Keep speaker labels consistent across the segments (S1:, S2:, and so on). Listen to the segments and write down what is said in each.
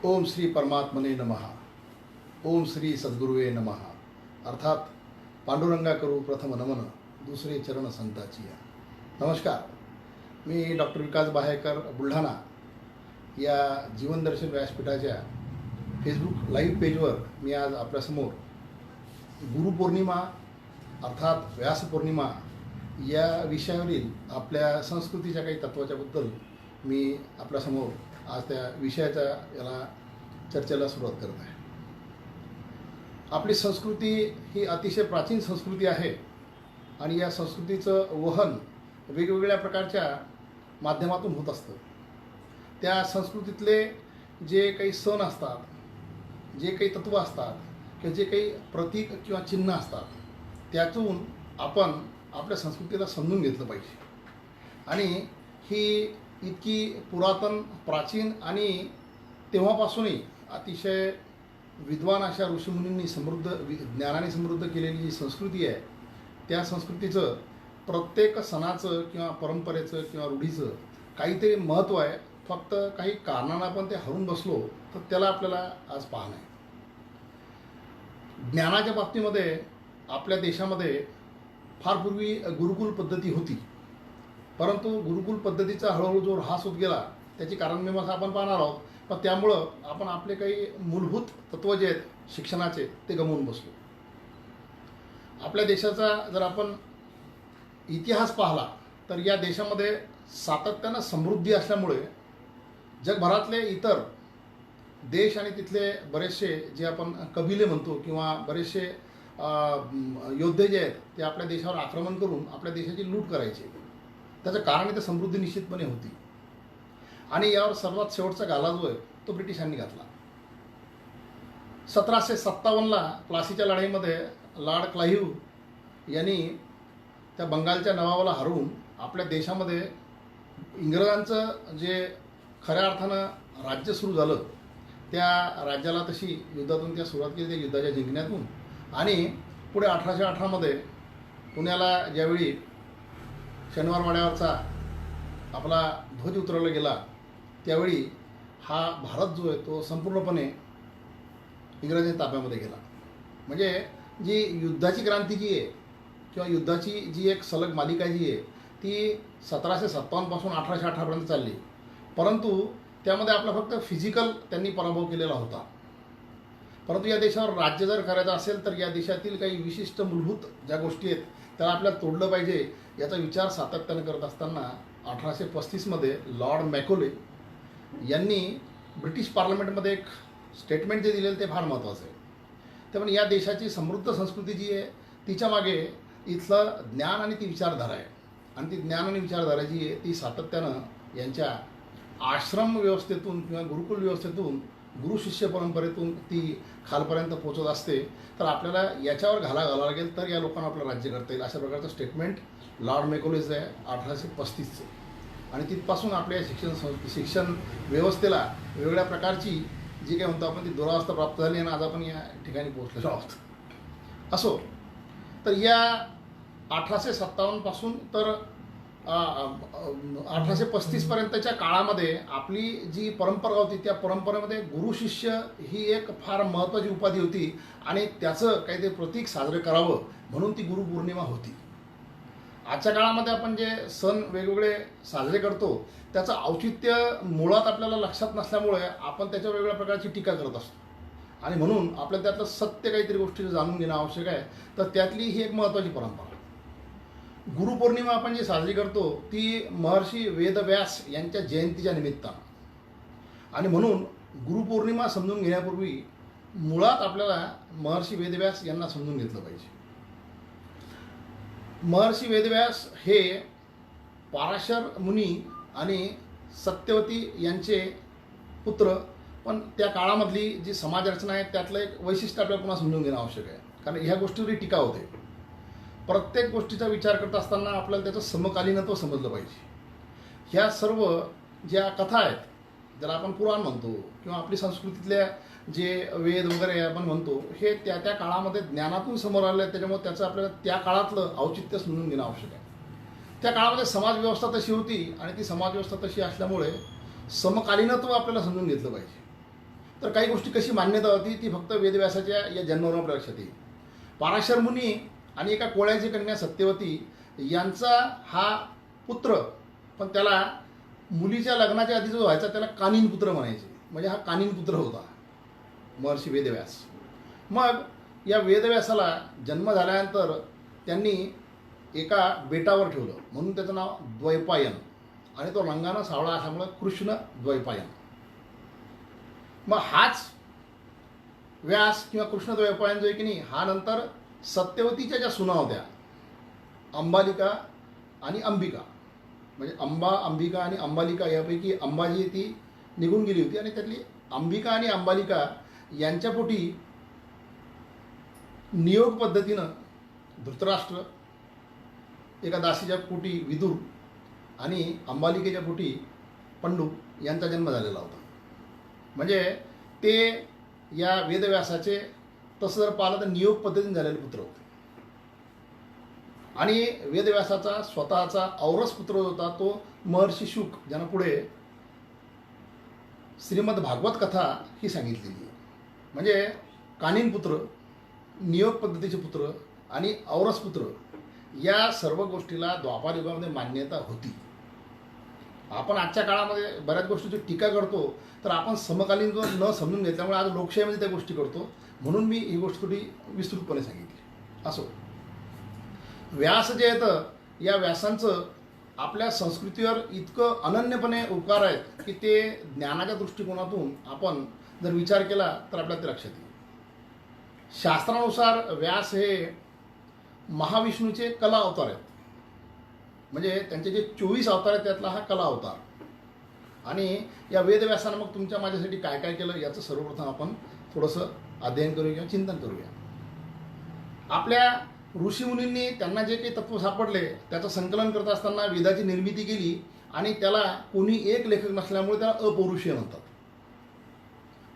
S1: ओम श्री परमात्मने नमः. ओम श्री सद्गुरुवे नमः. अर्थात पांडुरंगा करू प्रथम नमन, दुसरे चरण संताची. नमस्कार. मी डॉक्टर विकास बाहेकर, बुलढाणा या जीवनदर्शन व्यासपीठाच्या फेसबुक लाईव्ह पेजवर मी आज आपल्यासमोर गुरुपौर्णिमा अर्थात व्यासपौर्णिमा या विषयावरील आपल्या संस्कृतीच्या काही तत्त्वाच्याबद्दल मी आपल्यासमोर आज त्या विषयाच्या याला चर्चेला सुरुवात करत आहे. आपली संस्कृती ही अतिशय प्राचीन संस्कृती आहे आणि या संस्कृतीचं वहन वेगवेगळ्या प्रकारच्या माध्यमातून होत असतं. त्या संस्कृतीतले जे काही सण असतात, जे काही तत्त्व असतात किंवा जे काही प्रतीक किंवा चिन्ह असतात, त्यातून आपण आपल्या संस्कृतीला समजून घेतलं पाहिजे. आणि ही इतकी पुरातन, प्राचीन आणि तेव्हापासूनही अतिशय विद्वान अशा ऋषीमुनींनी ज्ञानाने समृद्ध केलेली जी संस्कृती आहे, त्या संस्कृतीचं प्रत्येक सणाचं किंवा परंपरेचं किंवा रूढीचं काहीतरी महत्त्व आहे. फक्त काही कारणांना आपण ते हरून बसलो तर त्याला आपल्याला आज पाहणं आहे. ज्ञानाच्या बाबतीमध्ये आपल्या देशामध्ये फार पूर्वी गुरुकुल पद्धती होती, परंतु गुरुकुल पद्धतीचा हळूहळू जो ऱ्हास होत गेला त्याची कारणमीमांसा आपण पाहणार आहोत. पण त्यामुळं आपण आपले काही मूलभूत तत्त्व जे आहेत शिक्षणाचे ते गमावून बसलो. आपल्या देशाचा जर आपण इतिहास पाहिला तर या देशामध्ये सातत्यानं समृद्धी असल्यामुळे जगभरातले इतर देश आणि तिथले बरेचसे जे आपण कबिले म्हणतो किंवा बरेचसे योद्धे जे आहेत ते आपल्या देशावर आक्रमण करून आपल्या देशाची लूट करायचे. त्याचं कारण इथं समृद्धी निश्चितपणे होती. आणि यावर सर्वात शेवटचा घाला जो आहे तो ब्रिटिशांनी घातला. 1757ला प्लासीच्या लढाईमध्ये लॉर्ड क्लाइव्ह यांनी त्या बंगालच्या नवाबाला हरवून आपल्या देशामध्ये इंग्रजांचं जे खऱ्या अर्थानं राज्य सुरू झालं, त्या राज्याला तशी युद्धातून त्या सुरुवात केली, त्या युद्धाच्या जिंकण्यातून. आणि पुढे 1818मध्ये पुण्याला ज्यावेळी शनिवारवाड्यावरचा आपला ध्वज उतरवला गेला, त्यावेळी हा भारत जो आहे तो संपूर्णपणे इंग्रजांच्या ताब्यामध्ये गेला. म्हणजे जी युद्धाची क्रांती जी आहे किंवा युद्धाची जी एक सलग मालिका जी आहे ती 1757पासून 1818पर्यंत चालली. परंतु त्यामध्ये आपला फक्त फिजिकल त्यांनी पराभव केलेला होता. परंतु या देशावर राज्य जर करायचं असेल तर या देशातील काही विशिष्ट मूलभूत ज्या गोष्टी आहेत त्याला आपल्याला तोडलं पाहिजे, याचा विचार सातत्यानं करत असताना 1835मध्ये लॉर्ड मॅकोले यांनी ब्रिटिश पार्लमेंटमध्ये एक स्टेटमेंट जे दिलेलं ते फार महत्त्वाचं आहे. त्यामुळे या देशाची समृद्ध संस्कृती जी आहे तिच्या मागे इथलं ज्ञान आणि ती विचारधारा आहे. आणि ती ज्ञान आणि विचारधारा जी आहे ती सातत्यानं यांच्या आश्रम व्यवस्थेतून किंवा गुरुकुल व्यवस्थेतून, गुरु शिष्य परंपरेतून ती खालपर्यंत पोचत असते. तर आपल्याला याच्यावर घालावं लागेल तर या लोकांना आपलं राज्य करता येईल, अशा प्रकारचं स्टेटमेंट लॉर्ड मॅकोलेचं आहे 1835चं. आणि तिथपासून आपल्या शिक्षण व्यवस्थेला वेगवेगळ्या प्रकारची जी काही म्हणतो आपण ती दुरावस्था प्राप्त झाली आणि आज आपण या ठिकाणी पोहोचलेलो आहोत. असो, तर या 1857पासून तर 1835पर्यंतच्या काळामध्ये आपली जी परंपरा होती त्या परंपरेमध्ये गुरु शिष्य ही एक फार महत्त्वाची उपाधी होती आणि त्याचं काहीतरी प्रतीक साजरं करावं म्हणून ती गुरुपौर्णिमा होती. आजच्या काळामध्ये आपण जे सण वेगवेगळे साजरे करतो त्याचं औचित्य मुळात आपल्याला लक्षात नसल्यामुळे आपण त्याच्या वेगवेगळ्या प्रकारची टीका करत असतो. आणि म्हणून आपल्याला त्यातलं सत्य काहीतरी गोष्टी जाणून घेणं आवश्यक आहे. तर त्यातली ही एक महत्त्वाची परंपरा. गुरुपौर्णिमा आपण जी साजरी करतो ती महर्षी वेदव्यास यांच्या जयंतीच्या निमित्तानं. आणि म्हणून गुरुपौर्णिमा समजून घेण्यापूर्वी मुळात आपल्याला महर्षी वेदव्यास यांना समजून घेतलं पाहिजे. महर्षी वेदव्यास हे पाराशर मुनी आणि सत्यवती यांचे पुत्र. पण त्या काळामधली जी समाजरचना आहे त्यातलं एक वैशिष्ट्य आपल्याला पुन्हा समजून घेणं आवश्यक आहे, कारण ह्या गोष्टीवरही टीका होते. प्रत्येक गोष्टीचा विचार करत असताना आपल्याला त्याचं समकालीनत्व समजलं पाहिजे. ह्या सर्व ज्या कथा आहेत, ज्याला आपण पुराण म्हणतो किंवा आपली संस्कृतीतल्या जे वेद वगैरे आपण म्हणतो, हे त्या त्या काळामध्ये ज्ञानातून समोर आलं आहे. त्याच्यामुळे त्याचं आपल्याला त्या काळातलं औचित्य समजून घेणं आवश्यक आहे. त्या काळामध्ये समाजव्यवस्था तशी होती आणि ती समाजव्यवस्था तशी असल्यामुळे समकालीनत्व आपल्याला समजून घेतलं पाहिजे. तर काही गोष्टी कशी मान्यता होती ती फक्त वेदव्यासाच्या या जन्मावरून आपल्या लक्षात येईल. पराशर मुनी आणि एका कोळ्याची कन्या सत्यवती यांचा हा पुत्र, पण त्याला मुलीच्या लग्नाच्या आधी जो व्हायचा त्याला कानीन पुत्र म्हणायचे, म्हणजे हा कानीन पुत्र होता महर्षी वेदव्यास. मग या वेदव्यासाला जन्म झाल्यानंतर त्यांनी एका बेटावर ठेवलं, म्हणून त्याचं नाव द्वैपायन, आणि तो रंगानं सावळा असल्यामुळं कृष्ण द्वैपायन. मग हाच व्यास किंवा कृष्ण द्वैपायन जो आहे की नाही, हा नंतर सत्यवतीच्या ज्या सुना होत्या अंबालिका आणि अंबिका, म्हणजे अंबिका आणि अंबालिका, यापैकी अंबा जी ती निघून गेली होती आणि त्यातली अंबिका आणि अंबालिका यांच्या पोटी नियोग पद्धतीनं धृतराष्ट्र, एका दासीच्या पोटी विदुर आणि अंबालिकेच्या पोटी पंडू यांचा जन्म झालेला होता. म्हणजे ते या वेदव्यासाचे तसं जर पाहिलं तर नियोग पद्धतीने झालेले पुत्र होते. आणि वेदव्यासाचा स्वतःचा औरस पुत्र होता तो महर्षी शुक, ज्यानं पुढे श्रीमद भागवत कथा ही सांगितलेली आहे. म्हणजे कानीन पुत्र, नियोग पद्धतीचे पुत्र आणि औरस पुत्र या सर्व गोष्टीला द्वापार युगामध्ये मान्यता होती. आपण आजच्या काळामध्ये बऱ्याच गोष्टीची टीका करतो, तर आपण समकालीन जो न समजून घेतल्यामुळे आज लोकशाहीमध्ये त्या गोष्टी करतो, म्हणून मी ही गोष्ट थोडी विस्तृतपणे सांगितली. असो, व्यास जे येतं, या व्यासांचं आपल्या संस्कृतीवर इतकं अनन्यपणे उपकार आहेत की ते ज्ञानाच्या दृष्टिकोनातून आपण जर विचार केला तर आपल्याला ते लक्षात येईल. शास्त्रानुसार व्यास हे महाविष्णूचे कला अवतार आहेत, म्हणजे त्यांचे जे 24 अवतार आहेत त्यातला हा कला अवतार. आणि या वेदव्यासानं मग तुमच्या माझ्यासाठी काय काय केलं याचं सर्वप्रथम आपण थोडंसं अध्ययन करूया किंवा चिंतन करूया. आपल्या ऋषीमुनींनी त्यांना जे काही तत्त्व सापडले त्याचं संकलन करत असताना वेदाची निर्मिती केली, आणि त्याला कोणी एक लेखक नसल्यामुळे त्याला अपौरुषीय म्हणतात.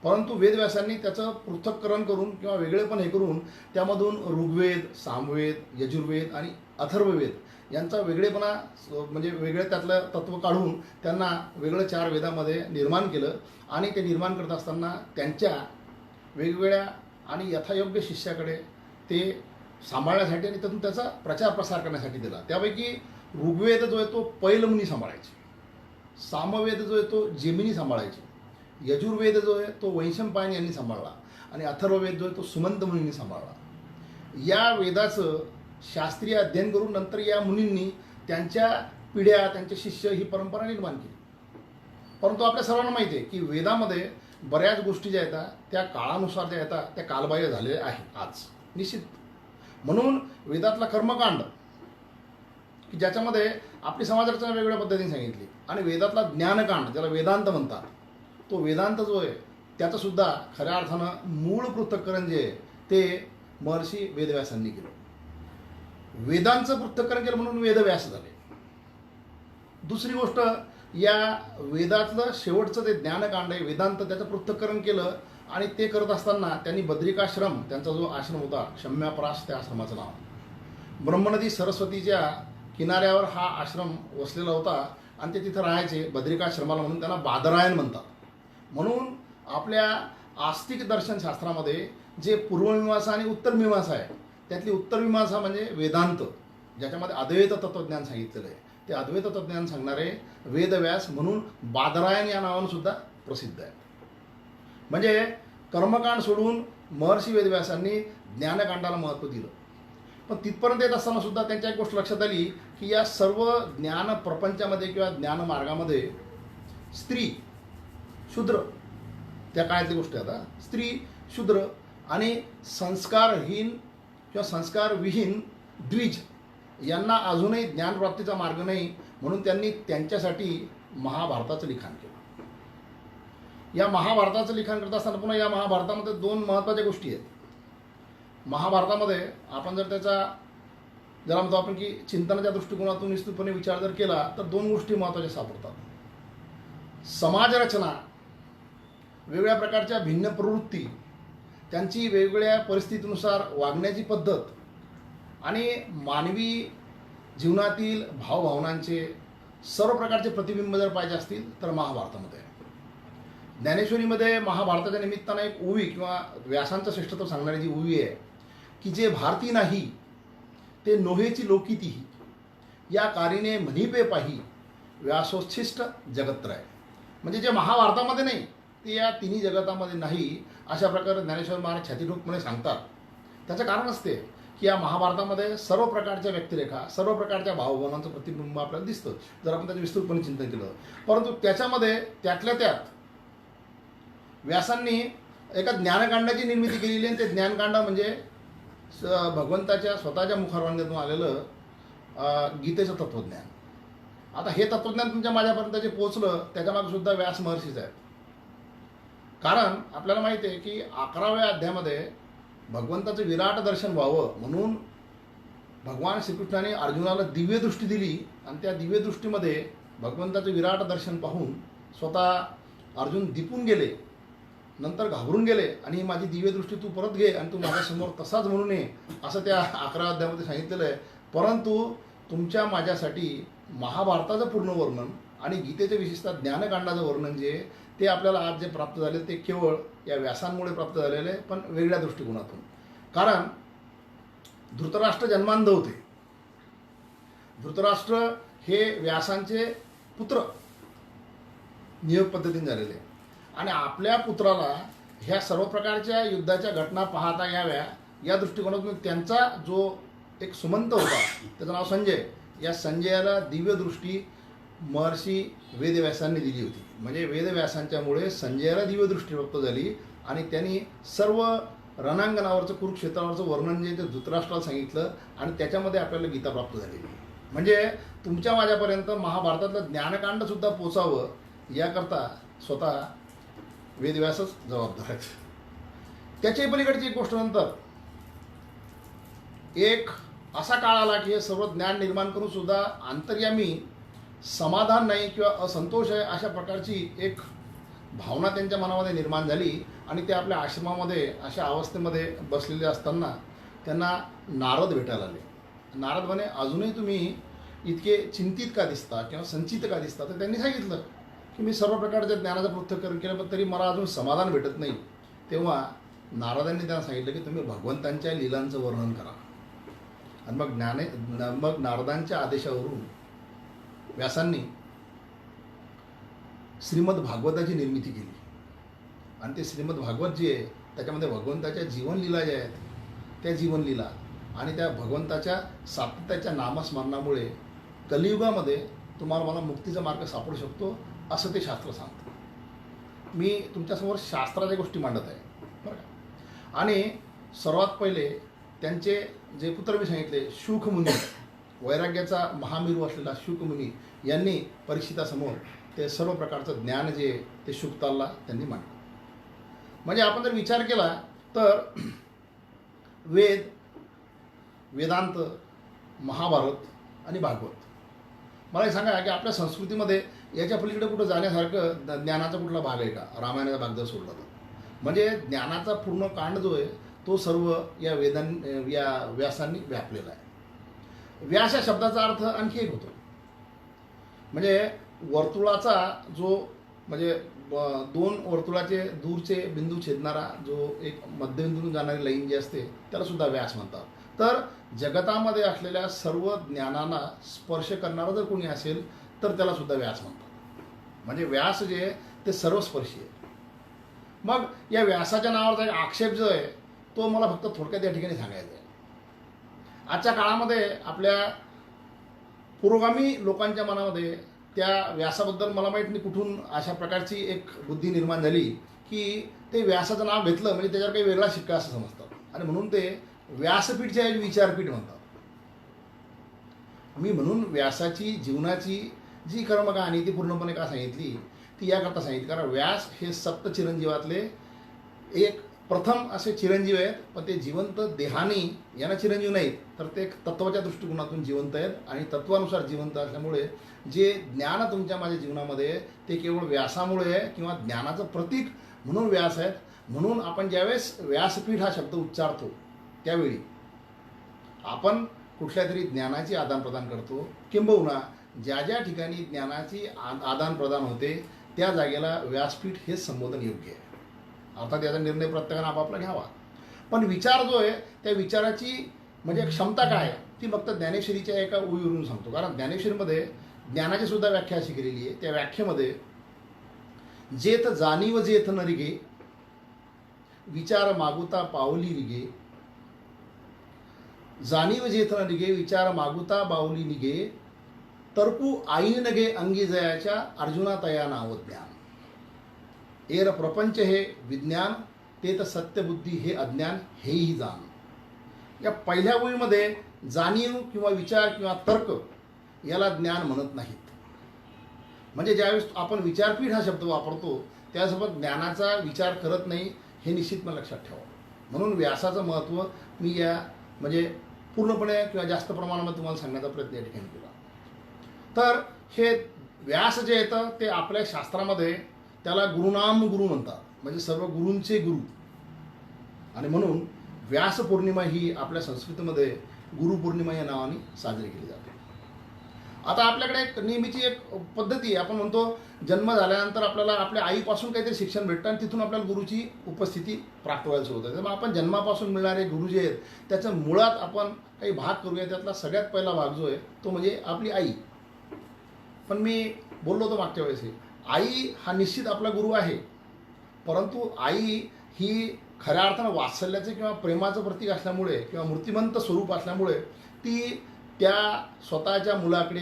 S1: परंतु वेदव्यासांनी त्याचं पृथक्करण करून किंवा वेगळेपण हे करून त्यामधून ऋग्वेद, सामवेद, यजुर्वेद आणि अथर्ववेद यांचा वेगळेपणा, म्हणजे वेगळे त्यातलं तत्त्व काढून त्यांना वेगळं 4 वेदामध्ये निर्माण केलं. आणि ते निर्माण करत असताना त्यांच्या वेगवेगळ्या आणि यथायोग्य शिष्याकडे ते सांभाळण्यासाठी आणि त्यातून त्याचा प्रचार प्रसार करण्यासाठी दिला. त्यापैकी ऋग्वेद जो आहे तो पैलमुनी सांभाळायचे, सामवेद जो आहे तो जेमिनी सांभाळायचे, यजुर्वेद जो आहे तो वैशंपायन यांनी सांभाळला, आणि अथर्ववेद जो आहे तो सुमंत मुनींनी सांभाळला. या वेदाचं शास्त्रीय अध्ययन करून नंतर या मुनींनी त्यांच्या पिढ्या, त्यांचे शिष्य ही परंपरा निर्माण केली. परंतु आपल्या सर्वांना माहिती आहे की वेदामध्ये बऱ्याच गोष्टी ज्या येतात त्या काळानुसार ज्या येतात त्या कालबाह्य झालेल्या आहेत आज निश्चित. म्हणून वेदातला कर्मकांड की ज्याच्यामध्ये आपली समाजरचना वेगवेगळ्या पद्धतीने सांगितली, आणि वेदातला ज्ञानकांड ज्याला वेदांत म्हणतात, तो वेदांत जो आहे त्याचं सुद्धा खऱ्या अर्थानं मूळ पृथक्करण जे आहे ते महर्षी वेदव्यासांनी केलं. वेदांचं पृथक्करण केलं म्हणून वेदव्यास झाले. दुसरी गोष्ट, या वेदातलं शेवटचं ते ज्ञानकांड आहे वेदांत, त्याचं पृथक्करण केलं. आणि ते करत असताना त्यांनी बद्रिकाश्रम, त्यांचा जो आश्रम होता शम्यापरास, त्या आश्रमाचं नाव, ब्रह्मनदी सरस्वतीच्या किनाऱ्यावर हा आश्रम वसलेला होता, आणि ते तिथं राहायचे बद्रिकाश्रमाला, म्हणून त्यांना बादरायण म्हणतात. म्हणून आपल्या आस्तिक दर्शनशास्त्रामध्ये जे पूर्वमीमांसा आणि उत्तरमीमांसा आहे, त्यातली उत्तरमीमांसा म्हणजे वेदांत, ज्याच्यामध्ये अद्वैत तत्त्वज्ञान सांगितलेलं आहे, ते अद्वैत तत्त्वज्ञान सांगणारे वेदव्यास म्हणून बादरायण या नावानं सुद्धा प्रसिद्ध आहे. म्हणजे कर्मकांड सोडून महर्षी वेदव्यासांनी ज्ञानकांडाला महत्त्व दिलं. पण तिथपर्यंत येत असताना सुद्धा त्यांच्या एक गोष्ट लक्षात आली की या सर्व ज्ञान प्रपंचामध्ये किंवा ज्ञानमार्गामध्ये स्त्री, शूद्र, त्या काळातली गोष्ट आहे, आता स्त्री, शूद्र आणि संस्कारहीन किंवा संस्कारविहीन द्विज यांना अजूनही ज्ञानप्राप्तीचा मार्ग नाही, म्हणून त्यांनी त्यांच्यासाठी महाभारताचं लिखाण केलं. या महाभारताचं लिखाण करत असताना पुन्हा या महाभारतामध्ये 2 महत्त्वाच्या गोष्टी आहेत. महाभारतामध्ये आपण जर त्याचा ज्याला म्हणतो आपण की चिंतनाच्या दृष्टिकोनातून विस्तृतपणे विचार जर केला तर 2 गोष्टी महत्त्वाच्या सापडतात. समाजरचना, वेगवेगळ्या प्रकारच्या भिन्न प्रवृत्ती, त्यांची वेगवेगळ्या परिस्थितीनुसार वागण्याची पद्धत, आणि मानवी जीवनातील भावभावनांचे सर्व प्रकारचे प्रतिबिंब जर पाहिजे असतील तर महाभारतामध्ये आहे. ज्ञानेश्वरीमध्ये महाभारताच्या निमित्तानं एक ओवी किंवा व्यासांचं श्रेष्ठत्व सांगणारी जी ओवी आहे की जे भारती नाही ते नोहेची लोकितीही, या कारीने म्हणिपे पाही व्यासोच्छिष्ट जगत्रय. म्हणजे जे महाभारतामध्ये नाही ते या तिन्ही जगतामध्ये नाही, अशा प्रकारे ज्ञानेश्वर महाराज छातीठोकपणे सांगतात. त्याचं कारण असते की या महाभारतामध्ये सर्व प्रकारच्या व्यक्तिरेखा, सर्व प्रकारच्या भावभावनांचं प्रतिबिंब आपल्याला दिसतं जर आपण त्याचं विस्तृतपणे चिंतन केलं. परंतु त्याच्यामध्ये त्यातल्या त्यात व्यासांनी एका ज्ञानकांडाची निर्मिती केलेली आहे. ते ज्ञानकांड म्हणजे भगवंताच्या स्वतःच्या मुखारवाणीतून आलेलं गीतेचं तत्त्वज्ञान. आता हे तत्त्वज्ञान तुमच्या माझ्यापर्यंत जे पोहोचलं त्याच्यामागे सुद्धा व्यास महर्षीच आहेत. कारण आपल्याला माहिती आहे की 11व्या अध्यायामध्ये भगवंताचं विराट दर्शन व्हावं म्हणून भगवान श्रीकृष्णाने अर्जुनाला दिव्य दृष्टी दिली आणि त्या दिव्य दृष्टीमध्ये भगवंताचं विराट दर्शन पाहून स्वतः अर्जुन दिपून गेले, नंतर घाबरून गेले आणि ही माझी दिव्य दृष्टी तू परत घे आणि तू माझ्यासमोर तसाच म्हणून ये असं त्या 11व्या अध्यायामध्ये सांगितलेलं आहे. परंतु तुमच्या माझ्यासाठी महाभारताचं पूर्ण वर्णन आणि गीतेचं विशेषतः ज्ञानकांडाचं वर्णन जे ते आपल्याला आज जे प्राप्त झाले ते केवळ या व्यासांमुळे प्राप्त झालेले आहे, पण वेगळ्या दृष्टिकोनातून. कारण धृतराष्ट्र जन्मांध होते. धृतराष्ट्र हे व्यासांचे पुत्र नियोग पद्धतीने झालेले आणि आपल्या पुत्राला ह्या सर्व प्रकारच्या युद्धाच्या घटना पाहता याव्या या दृष्टिकोनातून त्यांचा जो एक सुमंत होता त्याचं नाव संजय, या संजयाला दिव्यदृष्टी महर्षी वेदव्यासांनी दिली होती. म्हणजे वेदव्यासांच्यामुळे संजयाला दिव्यदृष्टी प्राप्त झाली आणि त्यांनी सर्व रणांगणावरचं कुरुक्षेत्रावरचं वर्णन जे ते धृतराष्ट्राला सांगितलं आणि त्याच्यामध्ये आपल्याला गीता प्राप्त झाली. म्हणजे तुमच्या माझ्यापर्यंत महाभारतातलं ज्ञानकांडसुद्धा पोचावं याकरता स्वतः वेदव्यासच जबाबदार आहेत. त्याच्याही पलीकडची एक गोष्ट, नंतर एक असा काळ आला की हे सर्व ज्ञान निर्माण करून सुद्धा अंतर्यामी समाधान नाही किंवा असंतोष आहे अशा प्रकारची एक भावना त्यांच्या मनामध्ये निर्माण झाली आणि ते आपल्या आश्रमामध्ये अशा अवस्थेमध्ये बसलेले असताना त्यांना नारद भेटायला आले. नारद म्हणे अजूनही तुम्ही इतके चिंतित का दिसता किंवा संचित का दिसता. तर त्यांनी सांगितलं की मी सर्व प्रकारच्या ज्ञानाचं पृथक्करण केलं पण तरी मला अजून समाधान भेटत नाही. तेव्हा नारदांनी त्यांना सांगितलं की तुम्ही भगवंतांच्या लीलांचं वर्णन करा. आणि मग नारदांच्या आदेशावरून व्यासांनी श्रीमद भागवताची निर्मिती केली आणि ते श्रीमद भागवत जे आहे त्याच्यामध्ये भगवंताच्या जीवनलीला ज्या आहेत त्या जीवनलीला आणि त्या भगवंताच्या सातत्याच्या नामस्मरणामुळे कलियुगामध्ये तुम्हाला मला मुक्तीचा मार्ग सापडू शकतो असं ते शास्त्र सांगतं. मी तुमच्यासमोर शास्त्राच्या गोष्टी मांडत आहे बरं का. आणि सर्वात पहिले त्यांचे जे पुत्र मी सांगितले शुकमुनी, वैराग्याचा महामेरू असलेला शुकमुनी यांनी परीक्षितासमोर ते सर्व प्रकारचं ज्ञान जे ते शुकतालला त्यांनी मांडलं. म्हणजे आपण जर विचार केला तर वेद, वेदांत, महाभारत आणि भागवत, मला हे सांगा की आपल्या संस्कृतीमध्ये याच्या पलीकडे कुठं जाण्यासारखं ज्ञानाचा कुठला भाग आहे का? रामायणाचा भाग जर सोडला तर म्हणजे ज्ञानाचा पूर्ण कांड जो आहे तो सर्व या या व्यासांनी व्यापलेला आहे. व्यास या शब्दाचा अर्थ आणखी एक होतो. म्हणजे वर्तुळाचा जो म्हणजे दोन वर्तुळाचे दूरचे बिंदू छेदणारा जो एक मध्यबिंदूतून जाणारी लाईन जी असते त्याला सुद्धा व्यास म्हणतात. तर जगतामध्ये असलेल्या सर्व ज्ञानांना स्पर्श करणारा जर कोणी असेल तर त्याला सुद्धा व्यास म्हणतात. म्हणजे व्यास जे आहे ते सर्वस्पर्शी आहे. मग या व्यासाच्या नावाचा एक आक्षेप जो आहे तो मला फक्त थोडक्यात या ठिकाणी सांगायचा आहे. आजच्या काळामध्ये आपल्या पुरोगामी लोकांच्या मनामध्ये त्या व्यासाबद्दल मला माहीत नाही कुठून अशा प्रकारची एक बुद्धी निर्माण झाली की ते व्यासाचं नाव घेतलं म्हणजे त्याच्यावर काही वेगळा शिक्का असं समजतात आणि म्हणून ते व्यासपीठच्या ऐवजी विचारपीठ म्हणतात. मी म्हणून व्यासाची जीवनाची जी कर्मकहाणी ती पूर्णपणे का सांगितली ती याकरता सांगितली कारण व्यास हे सप्त चिरंजीवातले एक प्रथम असे चिरंजीव आहेत. पण ते जिवंत देहानी यांना चिरंजीव नाहीत तर ते तत्वाच्या दृष्टिकोनातून जिवंत आहेत आणि तत्वानुसार जिवंत असल्यामुळे जे ज्ञान तुमच्या माझ्या जीवनामध्ये ते केवळ व्यासामुळे आहे किंवा ज्ञानाचं प्रतीक म्हणून व्यास आहेत. म्हणून आपण ज्यावेळेस व्यासपीठ हा शब्द उच्चारतो त्यावेळी आपण कुठल्या तरी ज्ञानाची आदानप्रदान करतो. किंबहुना ज्या ज्या ठिकाणी ज्ञानाची आदानप्रदान होते त्या जागेला व्यासपीठ हेच संबोधन योग्य आहे. अर्थात याचा निर्णय प्रत्येकानं आपापला घ्यावा, पण विचार जो आहे त्या विचाराची म्हणजे क्षमता काय आहे ती फक्त ज्ञानेश्वरीच्या एका ओळीवरून सांगतो. कारण ज्ञानेश्वरीमध्ये ज्ञानाची सुद्धा व्याख्या अशी केलेली आहे. त्या व्याख्येमध्ये जेथ जाणीव जेथ न रिगे, विचार मागुता पावली रिगे, जाणीव जेथ न रिगे विचार मागुता बावली निगे, तरकू आईन नगे अंगी जयाच्या अर्जुना तया नाव ज्ञान, एर प्रपंच हे विज्ञान, ते तर सत्यबुद्धी हे अज्ञान हेही जाण. या पहिल्या ओळीमध्ये जाणीव किंवा विचार किंवा तर्क याला ज्ञान म्हणत नाहीत. म्हणजे ज्यावेळेस आपण विचारपीठ हा शब्द वापरतो त्यासोबत ज्ञानाचा विचार करत नाही हे निश्चितपणे लक्षात ठेवा. म्हणून व्यासाचं महत्त्व मी या म्हणजे पूर्णपणे किंवा जास्त प्रमाणामध्ये तुम्हाला सांगण्याचा प्रयत्न या ठिकाणी केला. तर हे व्यास जे येतं ते आपल्या शास्त्रामध्ये त्याला गुरुनाम गुरु म्हणतात, म्हणजे सर्व गुरूंचे गुरु. आणि म्हणून व्यास पौर्णिमा ही आपल्या संस्कृतीमध्ये गुरुपौर्णिमा या नावाने साजरी केली जाते. आता आपल्याकडे एक नेहमीची एक पद्धती आहे, आपण म्हणतो जन्म झाल्यानंतर आपल्याला आपल्या आईपासून काहीतरी शिक्षण भेटतं आणि तिथून आपल्याला गुरुची उपस्थिती प्राप्त व्हायला सुरू होते. मग आपण जन्मापासून मिळणारे गुरु जे आहेत त्याचं मुळात आपण काही भाग करूया. त्यातला सगळ्यात पहिला भाग जो आहे तो म्हणजे आपली आई. पण मी बोललो होतो मागच्या वेळेस, आई हा निश्चित आपला गुरु आहे, परंतु आई ही खऱ्या अर्थानं वात्सल्याचं किंवा प्रेमाचं प्रतीक असल्यामुळे किंवा मूर्तिमंत स्वरूप असल्यामुळे ती त्या स्वतःच्या मुलाकडे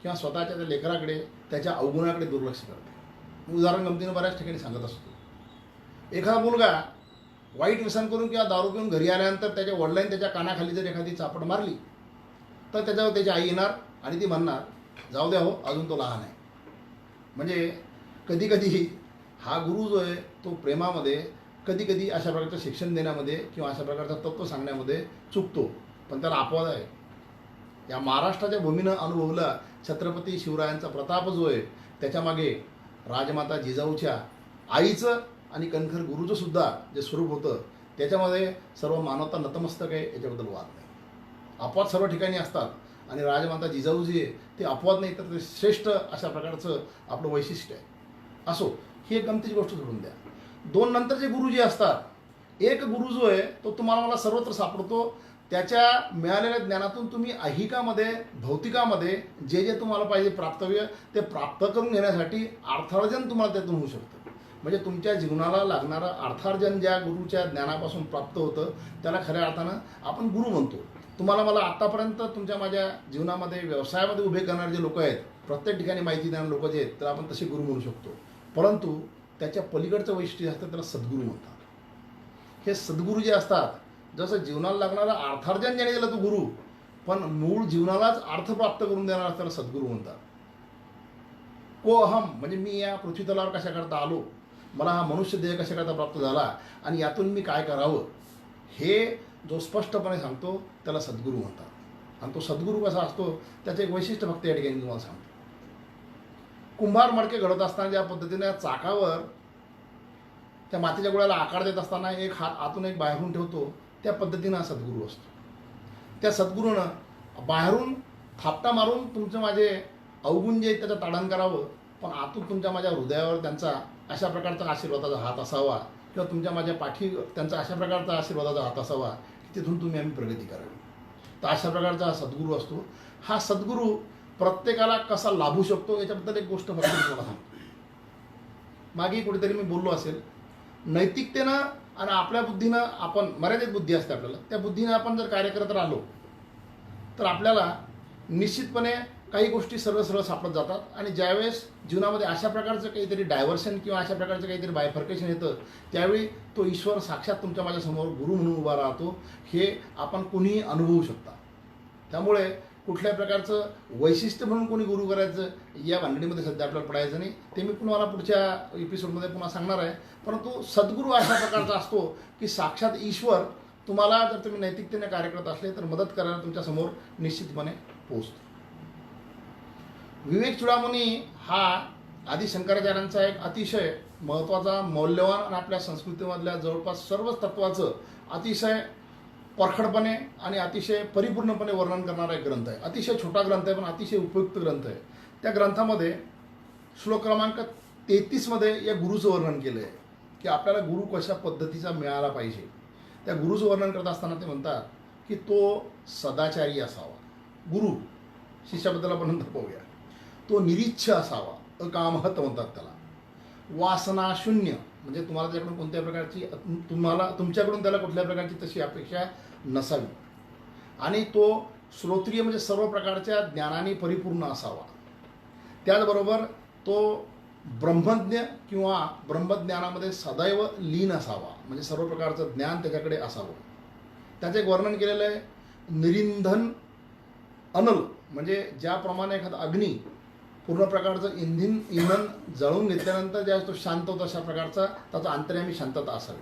S1: किंवा स्वतःच्या त्या लेकराकडे त्याच्या अवगुणाकडे दुर्लक्ष करते. उदाहरण गमतीनं बऱ्याच ठिकाणी सांगत असतो. एखादा मुलगा वाईट व्यसन करून किंवा दारू पिऊन घरी आल्यानंतर त्याच्या वडिलांनी त्याच्या कानाखाली जर एखादी चापड मारली तर त्याच्यावर त्याची आई येणार आणि ती म्हणणार, जाऊ द्या हो, अजून तो लहान आहे. म्हणजे कधी कधी हा गुरु जो आहे तो प्रेमामध्ये कधी कधी अशा प्रकारचं शिक्षण देण्यामध्ये किंवा अशा प्रकारचं तत्त्व सांगण्यामध्ये चुकतो, पण त्याला अपवाद आहे. या महाराष्ट्राच्या भूमीनं अनुभवला छत्रपती शिवरायांचा प्रताप जो आहे त्याच्यामागे राजमाता जिजाऊच्या आईचं आणि कणखर गुरुचं सुद्धा जे स्वरूप होतं त्याच्यामध्ये सर्व मानवता नतमस्तक आहे, याच्याबद्दल वाद नाही. अपवाद सर्व ठिकाणी असतात आणि राजमाता जिजाऊ जी आहे ते अपवाद नाही तर ते श्रेष्ठ अशा प्रकारचं आपलं वैशिष्ट्य आहे. असो, ही एक गमतीची गोष्ट सोडून द्या. दोन नंतरचे गुरु जे असतात, एक गुरु जो आहे तो तुम्हाला मला सर्वत्र सापडतो. त्याच्या मिळालेल्या ज्ञानातून तुम्ही ऐहिकामध्ये भौतिकामध्ये जे जे तुम्हाला पाहिजे प्राप्तव्य ते प्राप्त करून घेण्यासाठी अर्थार्जन तुम्हाला त्यातून होऊ शकतं. म्हणजे तुमच्या जीवनाला लागणारं अर्थार्जन ज्या गुरुच्या ज्ञानापासून प्राप्त होतं त्याला खऱ्या अर्थानं आपण गुरु म्हणतो. तुम्हाला मला आत्तापर्यंत तुमच्या माझ्या जीवनामध्ये व्यवसायामध्ये उभे करणारे जे लोक आहेत, प्रत्येक ठिकाणी माहिती देणारे लोक जे आहेत तर आपण तसे गुरु म्हणू शकतो. परंतु त्याच्या पलीकडचं वैशिष्ट्य असतं त्याला सद्गुरू म्हणतात. हे सद्गुरू जे असतात, जसं जीवनाला लागणारं अर्थार्जन ज्याने दिलं तो गुरु, पण मूळ जीवनालाच अर्थ प्राप्त करून देणार त्याला सद्गुरू म्हणतात. को अहम म्हणजे मी या पृथ्वीतलावर कशाकरता आलो, मला हा मनुष्य देह कशाकरता प्राप्त झाला आणि यातून मी काय करावं, हे जो स्पष्टपणे सांगतो त्याला सद्गुरू म्हणतात. आणि तो सद्गुरू कसा असतो त्याचं एक वैशिष्ट्य फक्त या ठिकाणी तुम्हाला सांगतो. कुंभार मडके घडत असताना ज्या पद्धतीने चाकावर त्या मातीच्या गोळ्याला आकार देत असताना एक हात आतून एक बाहेरून ठेवतो, त्या पद्धतीनं हा सद्गुरू असतो. त्या सद्गुरूनं बाहेरून थापटा मारून तुमचं माझे अवगुण जे त्याचं ताडण करावं, पण आतून तुमच्या माझ्या हृदयावर त्यांचा अशा प्रकारचा आशीर्वादाचा हात असावा किंवा तुमच्या माझ्या पाठी त्यांचा अशा प्रकारचा आशीर्वादाचा हात असावा की तिथून तुम्ही आम्ही प्रगती करावी. तर अशा प्रकारचा हा सद्गुरू असतो. हा सद्गुरू प्रत्येकाला कसा लाभू शकतो याच्याबद्दल एक गोष्ट फक्त तुम्हाला सांगतो. मागे कुठेतरी मी बोललो असेल, नैतिकतेनं आणि आपल्या बुद्धीनं, आपण मर्यादित बुद्धी असते आपल्याला, त्या बुद्धीनं आपण जर कार्य करत राहिलो तर आपल्याला निश्चितपणे काही गोष्टी सरळ सरळ सापडत जातात. आणि ज्यावेळेस जीवनामध्ये अशा प्रकारचं काहीतरी डायव्हर्शन किंवा अशा प्रकारचं काहीतरी बायफर्केशन येतं त्यावेळी तो ईश्वर साक्षात तुमच्या माझ्यासमोर गुरु म्हणून उभा राहतो, हे आपण कोणीही अनुभवू शकता. त्यामुळे कुठल्या प्रकारचं वैशिष्ट्य म्हणून कोणी गुरु करायचं या भानगडीमध्ये सध्या आपल्याला पडायचं नाही. ते मी तुम्हाला पुढच्या एपिसोडमध्ये पुन्हा सांगणार आहे. परंतु सद्गुरू अशा प्रकारचा असतो की साक्षात ईश्वर तुम्हाला जर तुम्ही नैतिकतेने कार्य करत असले तर मदत करायला तुमच्यासमोर निश्चितपणे पोहोचतो. विवेक चूडामणी हा आदि शंकराचार्यांचा एक अतिशय महत्त्वाचा, मौल्यवान आणि आपल्या संस्कृतीमधल्या जवळपास सर्वच तत्त्वाचं अतिशय परखडपणे आणि अतिशय परिपूर्णपणे वर्णन करणारा एक ग्रंथ आहे. अतिशय छोटा ग्रंथ आहे पण अतिशय उपयुक्त ग्रंथ आहे. त्या ग्रंथामध्ये श्लोक क्रमांक 33मध्ये या गुरुचं वर्णन केलं आहे की आपल्याला गुरु कशा पद्धतीचा मिळाला पाहिजे. त्या गुरुचं वर्णन करत असताना ते म्हणतात की तो सदाचारी असावा. गुरु शिष्याबद्दल आपण नंतर पाहूया. तो निरीच्छ असावा, अकामहत म्हणतात त्याला. वासनाशून्य म्हणजे तुम्हाला त्याच्याकडून कोणत्या प्रकारची तुमच्याकडून त्याला कुठल्या प्रकारची तशी अपेक्षा नसावी. आणि तो श्रोत्रिय म्हणजे सर्व प्रकारच्या ज्ञानाने परिपूर्ण असावा. त्याचबरोबर तो ब्रह्मज्ञ किंवा ब्रह्मज्ञानामध्ये सदैव लीन असावा, म्हणजे सर्व प्रकारचं ज्ञान त्याच्याकडे असावं. त्याचं एक वर्णन केलेलं आहे निरिंधन अनल, म्हणजे ज्याप्रमाणे एखादा अग्नी पूर्ण प्रकारचं इंधन जळून घेतल्यानंतर ज्या तो शांत होतो अशा प्रकारचा त्याचा अंतर्यामी शांतता असावी.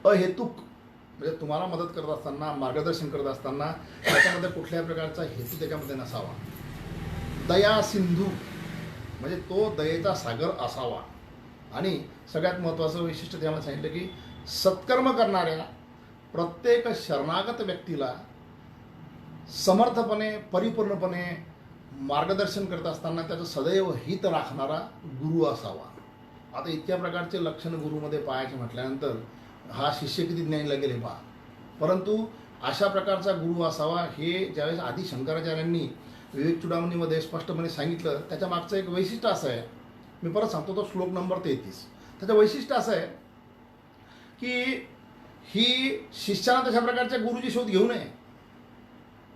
S1: अहेतुक म्हणजे तुम्हाला मदत करत असताना, मार्गदर्शन करत असताना त्याच्यामध्ये कुठल्याही प्रकारचा हेतू त्याच्यामध्ये नसावा. दया सिंधू म्हणजे तो दयेचा सागर असावा. आणि सगळ्यात महत्त्वाचं वैशिष्ट्य त्यामध्ये सांगितलं की सत्कर्म करणाऱ्या प्रत्येक शरणागत व्यक्तीला समर्थपणे परिपूर्णपणे मार्गदर्शन करत असताना त्याचं सदैव हित राखणारा गुरु असावा. आता इतक्या प्रकारचे लक्षण गुरुमध्ये पाहायचे म्हटल्यानंतर हा शिष्य किती ज्ञानी लागेल हे पहा. परंतु अशा प्रकारचा गुरु असावा हे ज्यावेळेस आधी शंकराचार्यांनी विवेक चूडामणीमध्ये स्पष्टपणे सांगितलं. त्याच्या मागचं एक वैशिष्ट्य असं आहे, मी परत सांगतो, तो श्लोक नंबर 33. त्याचं वैशिष्ट्य असं आहे की ही शिष्यानं तशा प्रकारच्या गुरुची शोध घेऊ नये.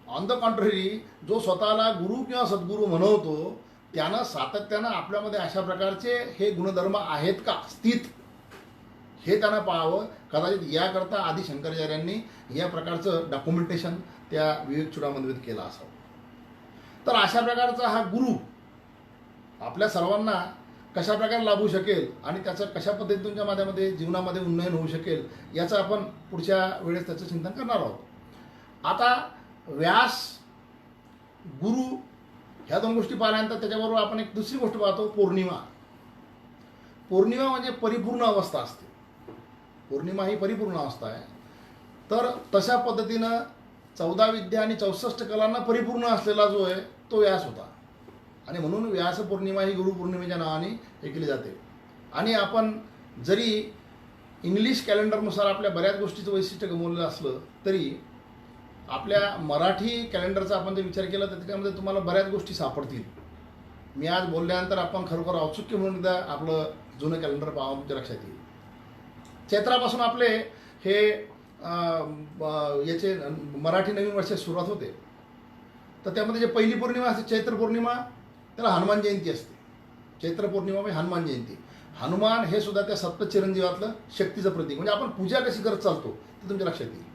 S1: ऑन द कॉन्ट्ररी जो स्वतःला गुरु किंवा सद्गुरू म्हणवतो त्यानं सातत्यानं आपल्यामध्ये अशा प्रकारचे हे गुणधर्म आहेत का स्थित हे त्यानं पाहावं. कदाचित याकरता आधी शंकराचार्यांनी या प्रकारचं डॉक्युमेंटेशन त्या विवेक चूडामणीमध्ये केलं असावं. तर अशा प्रकारचा हा गुरु आपल्या सर्वांना कशा प्रकारे लाभू शकेल आणि त्याचं कशा पद्धतीने तुमच्या माध्यमामध्ये जीवनामध्ये उन्नयन होऊ शकेल याचं आपण पुढच्या वेळेस त्याचं चिंतन करणार आहोत. आता व्यास गुरु ह्या दोन गोष्टी पाहिल्यानंतर त्याच्याबरोबर आपण एक दुसरी गोष्ट पाहतो, पौर्णिमा. पौर्णिमा म्हणजे परिपूर्ण अवस्था असते. पौर्णिमा ही परिपूर्ण अवस्था आहे. तर तशा पद्धतीनं 14 विद्या आणि 64 कलांना परिपूर्ण असलेला जो आहे तो व्यास होता. आणि म्हणून व्यास पौर्णिमा ही गुरुपौर्णिमेच्या नावाने हे केली जाते. आणि आपण जरी इंग्लिश कॅलेंडरनुसार आपल्या बऱ्याच गोष्टीचं वैशिष्ट्य गमवलेलं असलं तरी आपल्या मराठी कॅलेंडरचा आपण जर विचार केला तर त्याच्यामध्ये तुम्हाला बऱ्याच गोष्टी सापडतील. मी आज बोलल्यानंतर आपण खरोखर औत्सुक्य म्हणून एकदा आपलं जुनं कॅलेंडर पाहावं तुमच्या लक्षात येईल. चैत्रापासून आपले हे याचे मराठी नवीन वर्षाची सुरुवात होते. तर त्यामध्ये जे पहिली पौर्णिमा असते चैत्र पौर्णिमा त्याला हनुमान जयंती असते. चैत्र पौर्णिमा म्हणजे हनुमान जयंती. हनुमान हे सुद्धा त्या सप्तचिरंजीवातलं शक्तीचं प्रतीक, म्हणजे आपण पूजा कशी करत चालतो ते तुमच्या लक्षात येईल.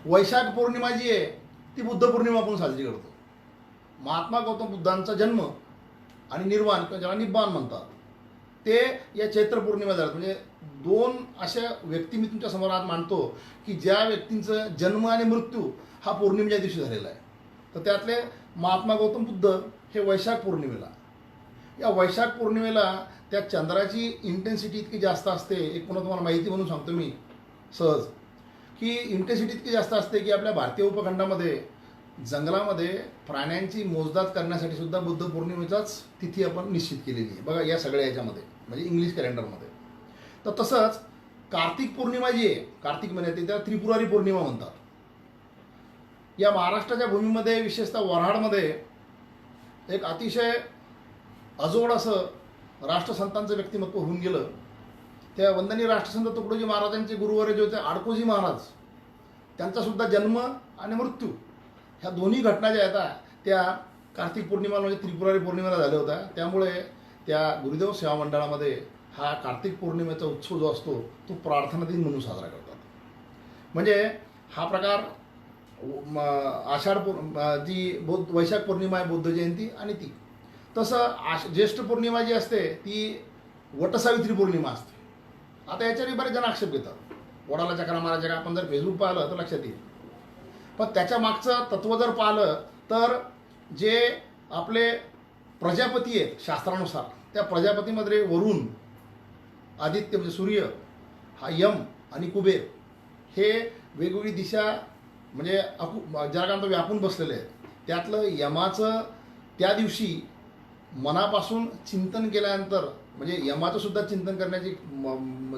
S1: वैशाख पौर्णिमा जी आहे ती बुद्ध पौर्णिमा आपण साजरी करतो. महात्मा गौतम बुद्धांचा जन्म आणि निर्वाण किंवा ज्याला निब्बाण म्हणतात ते या चैत्र पौर्णिमा झाल्यात. म्हणजे दोन अशा व्यक्ती मी तुमच्या समोर आज मांडतो की ज्या व्यक्तींचं जन्म आणि मृत्यू हा पौर्णिमेच्या दिवशी झालेला आहे. तर त्यातले महात्मा गौतम बुद्ध हे वैशाख पौर्णिमेला. या वैशाख पौर्णिमेला त्या चंद्राची इंटेन्सिटी इतकी जास्त असते. एक पुन्हा तुम्हाला माहिती म्हणून सांगतो मी सहज की इंटेन्सिटी इतकी जास्त असते की आपल्या भारतीय उपखंडामध्ये जंगलामध्ये प्राण्यांची मोजदाद करण्यासाठी सुद्धा बुद्ध पौर्णिमेचाच तिथी आपण निश्चित केलेली आहे बघा या सगळ्या याच्यामध्ये, म्हणजे इंग्लिश कॅलेंडरमध्ये. तर तसंच कार्तिक पौर्णिमा जी आहे कार्तिक महिन्यात त्याला त्रिपुरारी पौर्णिमा म्हणतात. या महाराष्ट्राच्या भूमीमध्ये विशेषतः वऱ्हाडमध्ये एक अतिशय अजोड असं राष्ट्रसंतांचं व्यक्तिमत्व होऊन गेलं. त्या वंदनीय राष्ट्रसंत तुकडोजी महाराजांचे गुरुवर्य जे होते आडकोजी महाराज त्यांचासुद्धा जन्म आणि मृत्यू ह्या दोन्ही घटना ज्या आहेत त्या कार्तिक पौर्णिमा म्हणजे त्रिपुरारी पौर्णिमेला झाल्या होत्या. त्यामुळे त्या गुरुदेव सेवा मंडळामध्ये हा कार्तिक पौर्णिमेचा उत्सव जो असतो तो प्रार्थना दिन म्हणून साजरा करतात. म्हणजे हा प्रकार आषाढ जी वैशाख पौर्णिमा आहे बुद्ध जयंती आणि ती तसं ज्येष्ठ पौर्णिमा जी असते ती वटसावित्री पौर्णिमा असते. आता याच्याने बरेच जण आक्षेप घेतात वडाला चक्रा मारायच्या का. आपण जर फेसबुक पाहिलं तर लक्षात येईल. पण त्याच्या मागचं तत्त्व जर पाहिलं तर जे आपले प्रजापती आहेत शास्त्रानुसार त्या प्रजापतीमध्ये वरुण आदित्य म्हणजे सूर्य हा यम आणि कुबेर हे वेगवेगळी दिशा म्हणजे जगांत व्यापून बसलेले आहेत. त्यातलं यमाचं त्या दिवशी मनापासून चिंतन केल्यानंतर म्हणजे यमाचं सुद्धा चिंतन करण्याची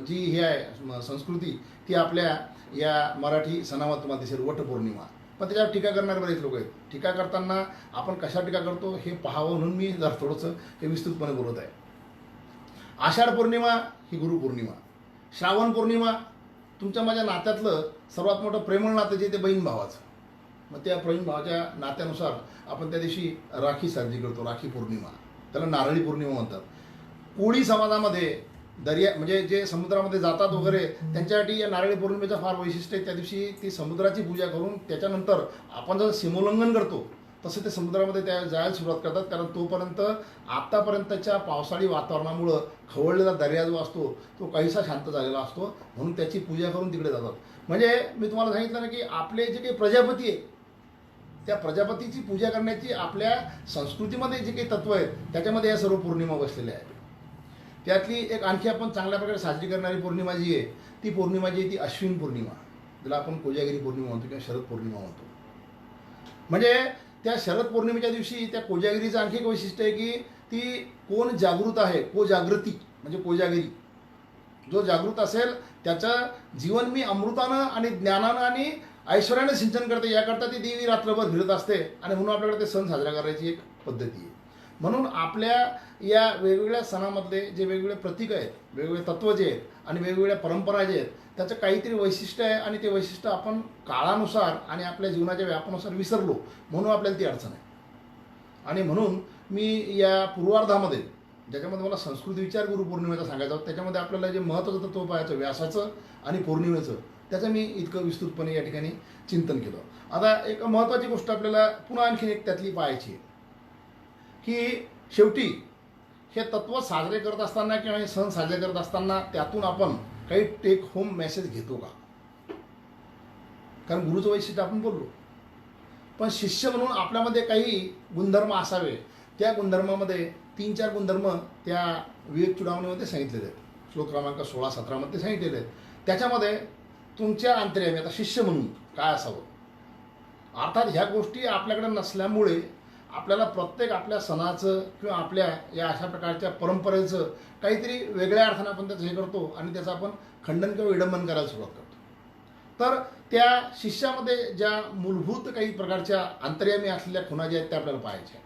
S1: जी ही आहे संस्कृती ती आपल्या या मराठी सणामध्ये तुम्हाला दिसेल. वटपौर्णिमा. पण त्याच्यावर टीका करणारे बरेच लोक आहेत. टीका करताना आपण कशा टीका करतो हे पाहावं म्हणून मी जर थोडंसं हे विस्तृतपणे बोलत आहे. आषाढ पौर्णिमा ही गुरुपौर्णिमा. श्रावण पौर्णिमा तुमच्या माझ्या नात्यातलं सर्वात मोठं प्रेमळ नातं जे ते बहीण भावाचं. मग त्या बहीण भावाच्या नात्यानुसार आपण त्या दिवशी राखी साजरी करतो. राखी पौर्णिमा, त्याला नारळी पौर्णिमा म्हणतात. कोळी समाजामध्ये दर्या म्हणजे जे समुद्रामध्ये जातात वगैरे त्यांच्यासाठी या नारळी पौर्णिमेचं फार वैशिष्ट्य आहे. त्या दिवशी ती समुद्राची पूजा करून त्याच्यानंतर आपण जसं सीमोल्लंघन करतो तसं ते समुद्रामध्ये त्या जायला सुरुवात करतात. कारण तोपर्यंत आत्तापर्यंतच्या पावसाळी वातावरणामुळं खवळलेला दर्या जो असतो तो काहीसा शांत झालेला असतो, म्हणून त्याची पूजा करून तिकडे जातात. म्हणजे मी तुम्हाला सांगितलं ना की आपले जे काही प्रजापती आहे त्या प्रजापतीची पूजा करण्याची आपल्या संस्कृतीमध्ये जे काही तत्व आहेत त्याच्यामध्ये या सर्व पौर्णिमा बसलेल्या आहेत. त्यातली एक आणखी आपण चांगल्या प्रकारे साजरी करणारी पौर्णिमा जी आहे ती पौर्णिमा जी आहे ती अश्विन पौर्णिमा, ज्याला आपण कोजागिरी पौर्णिमा म्हणतो किंवा शरद पौर्णिमा म्हणतो. म्हणजे त्या शरद पौर्णिमेच्या दिवशी त्या कोजागिरीचं आणखी एक वैशिष्ट्य आहे की ती कोण जागृत आहे, कोजागृती म्हणजे कोजागिरी. जो जागृत असेल त्याचं जीवन मी अमृतानं आणि ज्ञानानं आणि ऐश्वर्यानं सिंचन करते. याकरता ती देवी रात्रभर फिरत असते आणि म्हणून आपल्याकडे ते सण साजरा करायची एक पद्धती आहे. म्हणून आपल्या या वेगवेगळ्या सणामधले जे वेगवेगळे प्रतीक आहेत, वेगवेगळे तत्व जे आहेत आणि वेगवेगळ्या परंपरा जे आहेत त्याचं काहीतरी वैशिष्ट्य आहे आणि ते वैशिष्ट्य आपण काळानुसार आणि आपल्या जीवनाच्या व्यापानुसार विसरलो म्हणून आपल्याला ती अडचण आहे. आणि म्हणून मी या पूर्वार्धामध्ये ज्याच्यामध्ये मला संस्कृत विचार गुरुपौर्णिमेचा सांगायचा होता त्याच्यामध्ये आपल्याला जे महत्त्वाचं तत्व पाहायचं व्यासाचं आणि पौर्णिमेचं त्याचं मी इतकं विस्तृतपणे या ठिकाणी चिंतन केलं. आता एक महत्त्वाची गोष्ट आपल्याला पुन्हा आणखी एक त्यातली पाहायची आहे की शेवटी हे तत्व साजरे करत असताना किंवा हे सण साजरे करत असताना त्यातून आपण काही टेक होम मेसेज घेतो का? कारण गुरुचं वैशिष्ट्य आपण बोललो, पण शिष्य म्हणून आपल्यामध्ये काही गुणधर्म असावे. त्या गुणधर्मामध्ये 3-4 गुणधर्म त्या विवेक चुडामणीमध्ये सांगितलेले आहेत. श्लोक क्रमांक 16-17 मध्ये सांगितलेले आहेत. त्याच्यामध्ये तुमच्या अंतर्यामी आता शिष्य म्हणून काय असावं. अर्थात ह्या गोष्टी आपल्याकडे नसल्यामुळे आपल्याला प्रत्येक आपल्या सणाचं किंवा आपल्या या अशा प्रकारच्या परंपरेचं काहीतरी वेगळ्या अर्थानं आपण त्याचं हे करतो आणि त्याचं आपण खंडन किंवा विडंबन करायला सुरुवात करतो. तर त्या शिष्यामध्ये ज्या मूलभूत काही प्रकारच्या अंतर्यामी असलेल्या खुणा ज्या आहेत त्या आपल्याला पाहायच्या.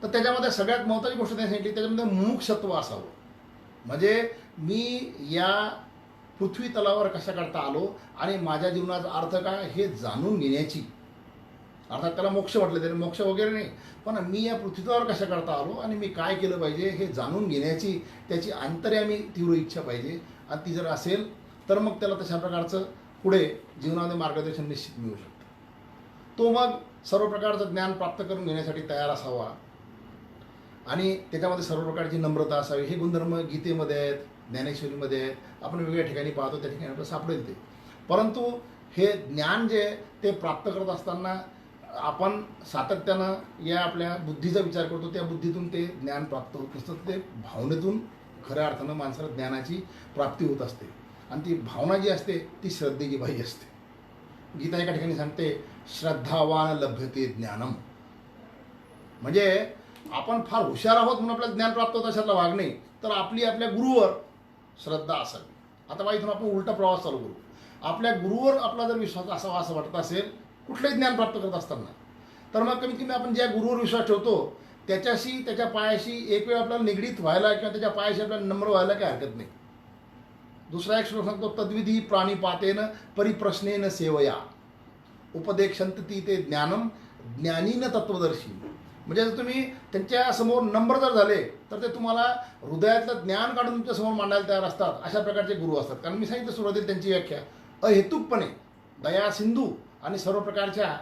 S1: तर त्याच्यामध्ये सगळ्यात महत्त्वाची गोष्ट त्यांनी सांगितली त्याच्यामध्ये मुमुक्षत्व असावं. म्हणजे मी या पृथ्वी तलावर कशा करता आलो आणि माझ्या जीवनाचा अर्थ काय हे जाणून घेण्याची, अर्थात त्याला मोक्ष म्हटलं तरी मोक्ष वगैरे नाही, पण मी या पृथ्वीवर कशा करता आलो आणि मी काय केलं पाहिजे हे जाणून घेण्याची त्याची अंतर्यामी तीव्र इच्छा पाहिजे. आणि ती जर असेल तर मग त्याला तशा प्रकारचं पुढे जीवनामध्ये मार्गदर्शन निश्चित मिळू शकतं. तो मग सर्व प्रकारचं ज्ञान प्राप्त करून घेण्यासाठी तयार असावा आणि त्याच्यामध्ये सर्व प्रकारची नम्रता असावी. हे गुणधर्म गीतेमध्ये आहेत, ज्ञानेश्वरीमध्ये आहेत, आपण वेगवेगळ्या ठिकाणी पाहतो त्या ठिकाणी आपल्याला सापडेल ते. परंतु हे ज्ञान जे ते प्राप्त करत असताना आपण सातत्यानं या आपल्या बुद्धीचा विचार करतो. त्या बुद्धीतून ते ज्ञान प्राप्त होत नसतं, ते भावनेतून खऱ्या अर्थानं माणसाला ज्ञानाची प्राप्ती होत असते. आणि ती भावना जी असते ती श्रद्धेची बाई असते. गीता एका ठिकाणी सांगते श्रद्धावान लभ्यते ज्ञानम. म्हणजे आपण फार हुशार आहोत म्हणून आपल्याला ज्ञान प्राप्त होत अशातला भाग नाही, तर आपली आपल्या गुरुवर श्रद्धा असावी. आता बा इथून आपण उलटा प्रवास चालू करू. आपल्या गुरुवर आपला जर विश्वास असावा असं वाटत असेल कुठलंही ज्ञान प्राप्त करत असताना, तर मग कमीत कमी आपण ज्या गुरुवर विश्वास ठेवतो त्याच्याशी त्याच्या पायाशी एक वेळ आपल्याला निगडीत व्हायला किंवा त्याच्या पायाशी आपल्याला नम्र व्हायला काही हरकत नाही. दुसरा एक श्लोक सांगतो तद्विधी प्राणिपातेन परिप्रश्नेन सेवया उपदेक्षंती ते ज्ञानम ज्ञानीन तत्वदर्शी. म्हणजे जर तुम्ही त्यांच्यासमोर नम्र जर झाले तर ते तुम्हाला हृदयातलं ज्ञान काढून तुमच्यासमोर मांडायला तयार असतात. अशा प्रकारचे गुरु असतात. कारण मी सांगितलं सुरुवातीला त्यांची व्याख्या अहेतुकपणे दया सिंधू आणि सर्व प्रकारच्या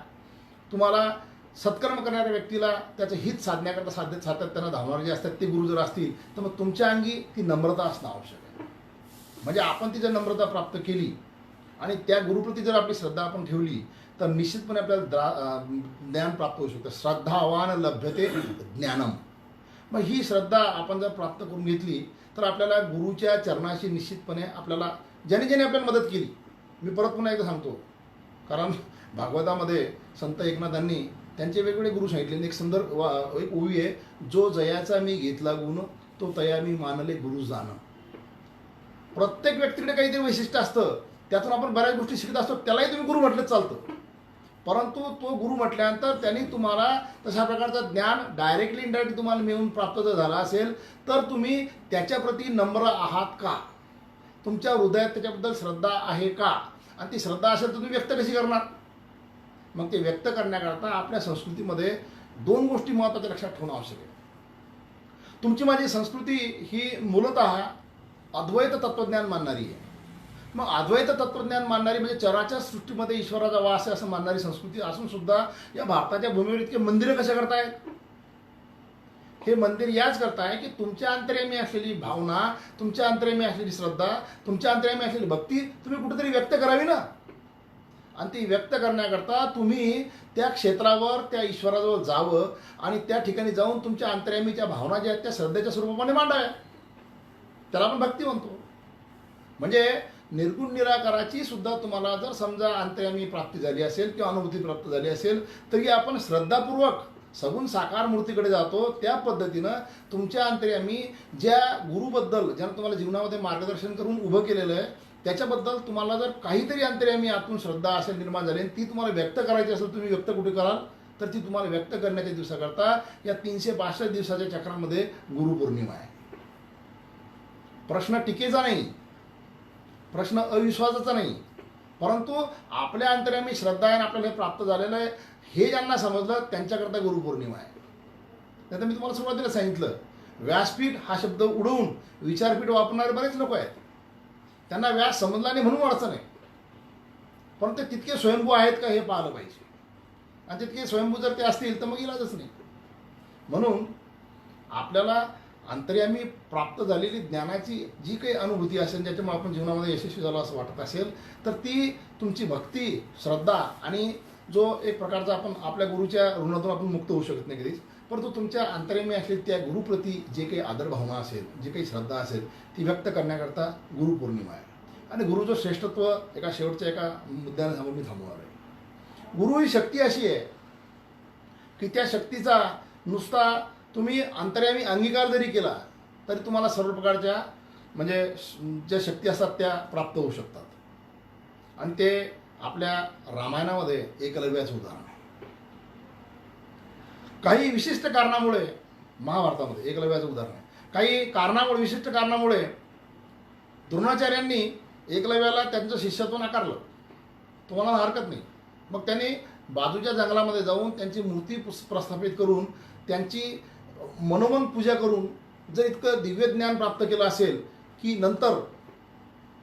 S1: तुम्हाला सत्कर्म करणाऱ्या व्यक्तीला त्याचं हित साधण्याकरता सातत्यानं धावणारे जे असतात ते गुरु जर असतील तर मग तुमच्या अंगी ती नम्रता असणं आवश्यक आहे. म्हणजे आपण ती जर नम्रता प्राप्त केली आणि त्या गुरुप्रती जर आपली श्रद्धा आपण ठेवली तर निश्चितपणे आपल्याला ज्ञान प्राप्त होऊ शकतं. श्रद्धावान लभ्यते ज्ञानम. मग ही श्रद्धा आपण जर प्राप्त करून घेतली तर आपल्याला गुरुच्या चरणाशी निश्चितपणे आपल्याला ज्याने ज्याने आपल्याला मदत केली, मी परत पुन्हा एकदा सांगतो, कारण भागवतामध्ये संत एकनाथांनी त्यांचे वेगवेगळे गुरु सांगितले. एक सुंदर एक ओवी आहे, जो जयाचा मी घेतला गुण, तो तया मी मानले गुरु जाण. प्रत्येक व्यक्तीकडे काहीतरी वैशिष्ट्य असतं, त्यातून आपण बऱ्याच गोष्टी शिकत असतो. त्यालाही तुम्ही गुरु म्हटलं चालतं, परंतु तो गुरु म्हटल्यानंतर त्यांनी तुम्हाला तशा प्रकारचं ज्ञान डायरेक्टली इनडायरेक्टली तुम्हाला मिळून प्राप्त जर झाला असेल, तर तुम्ही त्याच्याप्रती नम्र आहात का, तुमच्या हृदयात त्याच्याबद्दल श्रद्धा आहे का, आणि ती श्रद्धा असेल तर तुम्ही व्यक्त कशी करणार. मग ते व्यक्त करण्याकरता आपल्या संस्कृतीमध्ये दोन गोष्टी महत्त्वाच्या लक्षात ठेवणं आवश्यक आहे. तुमची माझी संस्कृती ही मूलतः अद्वैत तत्त्वज्ञान मानणारी आहे. मग अद्वैत तत्त्वज्ञान मानणारी म्हणजे चराचर सृष्टीमध्ये ईश्वराचा वास आहे असं मानणारी संस्कृती असून सुद्धा या भारताच्या भूमीवर इतके मंदिरं कशा करतायत. हे मंदिर याच करताय की तुमच्या अंतर्यामी असलेली भावना, तुमच्या अंतर्यामी असलेली श्रद्धा, तुमच्या अंतर्यामी असलेली भक्ती तुम्ही कुठेतरी व्यक्त करावी ना. आणि ती व्यक्त करण्याकरता तुम्ही त्या क्षेत्रावर त्या ईश्वराजवळ जावं आणि त्या ठिकाणी जाऊन तुमच्या अंतर्यामीच्या भावना ज्या आहेत त्या श्रद्धेच्या स्वरूपाने मांडाव्या. त्याला आपण भक्ती म्हणतो. म्हणजे निर्गुण निराकाराची सुद्धा तुम्हाला जर समजा अंतर्यामी प्राप्ती झाली असेल किंवा अनुभूती प्राप्त झाली असेल, तरी आपण श्रद्धापूर्वक सगुण साकार मूर्तीकडे जातो. त्या पद्धतीनं तुमच्या अंतर्यामी ज्या गुरुबद्दल ज्यानं तुम्हाला जीवनामध्ये मार्गदर्शन करून उभं केलेलं आहे त्याच्याबद्दल तुम्हाला जर काहीतरी अंतर्यामी आतून श्रद्धा असेल निर्माण झाली, ती तुम्हाला व्यक्त करायची असेल, तुम्ही व्यक्त कुठे कराल, तर ती तुम्हाला व्यक्त करण्याच्या दिवसाकरता या 362 दिवसाच्या चक्रामध्ये गुरुपौर्णिमा आहे. प्रश्न टीकेचा नाही, प्रश्न अविश्वासाचा नाही, परंतु आपल्या अंतर्यामी श्रद्धा आहे आणि आपल्याला हे प्राप्त झालेलं आहे हे ज्यांना समजलं त्यांच्याकरता गुरुपौर्णिमा आहे. नाही मी तुम्हाला सुरुवातीला सांगितलं, व्यासपीठ हा शब्द उडवून विचारपीठ वापरणारे बरेच लोक आहेत. त्यांना व्यास समजला नाही म्हणून अडचण आहे, पण ते तितके स्वयंभू आहेत का हे पाहिलं पाहिजे. आणि तितके स्वयंभू जर ते असतील तर मग इलाजच नाही. म्हणून आपल्याला अंतर्यामी प्राप्त झालेली ज्ञानाची जी काही अनुभूती असेल, ज्याच्यामुळे आपण जीवनामध्ये यशस्वी झालो असं वाटत असेल, तर ती तुमची भक्ती, श्रद्धा आणि जो एक प्रकारचा आपण आपल्या गुरुच्या ऋणातून आपण मुक्त होऊ शकत नाही कधीच, परंतु तुमच्या अंतर्यामी असलेली त्या गुरुप्रती जे काही आदरभावना असेल, जी काही श्रद्धा असेल, ती व्यक्त करण्याकरता गुरुपौर्णिमा आहे. आणि गुरुचं श्रेष्ठत्व एका शेवटच्या एका मुद्द्याने मी थांबवणार आहे. गुरु ही शक्ती अशी आहे की त्या शक्तीचा नुसता तुम्ही अंतर्यामी अंगीकार जरी केला तरी तुम्हाला सर्व प्रकारच्या म्हणजे ज्या शक्ती असतात त्या प्राप्त होऊ शकतात. आणि ते आपल्या रामायणामध्ये एकलव्याचं उदाहरण आहे. काही विशिष्ट कारणामुळे महाभारतामध्ये एकलव्याचं उदाहरण आहे. काही कारणामुळे, विशिष्ट कारणामुळे द्रोणाचार्यांनी एकलव्याला त्यांचं शिष्यत्व नाकारलं. तुम्हाला हरकत नाही. मग त्यांनी बाजूच्या जंगलामध्ये जाऊन त्यांची मूर्ती प्रस्थापित करून त्यांची मनोमन पूजा करून जर इतकं दिव्य ज्ञान प्राप्त केलं असेल की नंतर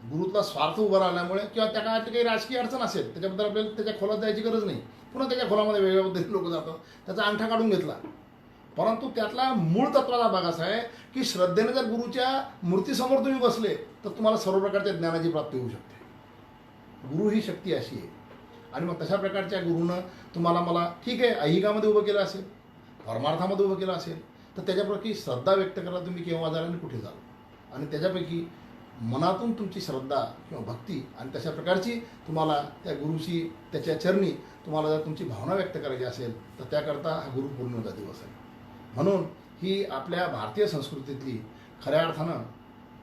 S1: गुरुत्वा स्वार्थ उभा राहिल्यामुळे किंवा त्या काळात काही राजकीय अडचण असेल त्याच्याबद्दल आपल्याला त्याच्या खोलात जायची गरज नाही, पुन्हा त्याच्या खोलामध्ये वेगळ्या पद्धतीने लोक जातात, त्याचा अंगठा काढून घेतला. परंतु त्यातला मूळ तत्वाचा भाग असा आहे की श्रद्धेने जर गुरुच्या मूर्तीसमोर तुम्ही बसले तर तुम्हाला सर्व प्रकारच्या ज्ञानाची प्राप्ती होऊ शकते. गुरु ही शक्ती अशी आहे. आणि मग तशा प्रकारच्या गुरुनं तुम्हाला मला ठीक आहे ऐहिकामध्ये उभं केलं असेल, परमार्थामध्ये उभं केलं असेल, तर त्याच्याप्रती श्रद्धा व्यक्त करायला तुम्ही केव्हा जाल आणि कुठे जाल. आणि त्याच्यापैकी मनातून तुमची श्रद्धा किंवा भक्ती आणि तशा प्रकारची तुम्हाला त्या गुरुची त्याच्या चरणी तुम्हाला जर तुमची भावना व्यक्त करायची असेल तर त्याकरता हा गुरुपौर्णिमेचा दिवस आहे. म्हणून ही आपल्या भारतीय संस्कृतीतली खऱ्या अर्थानं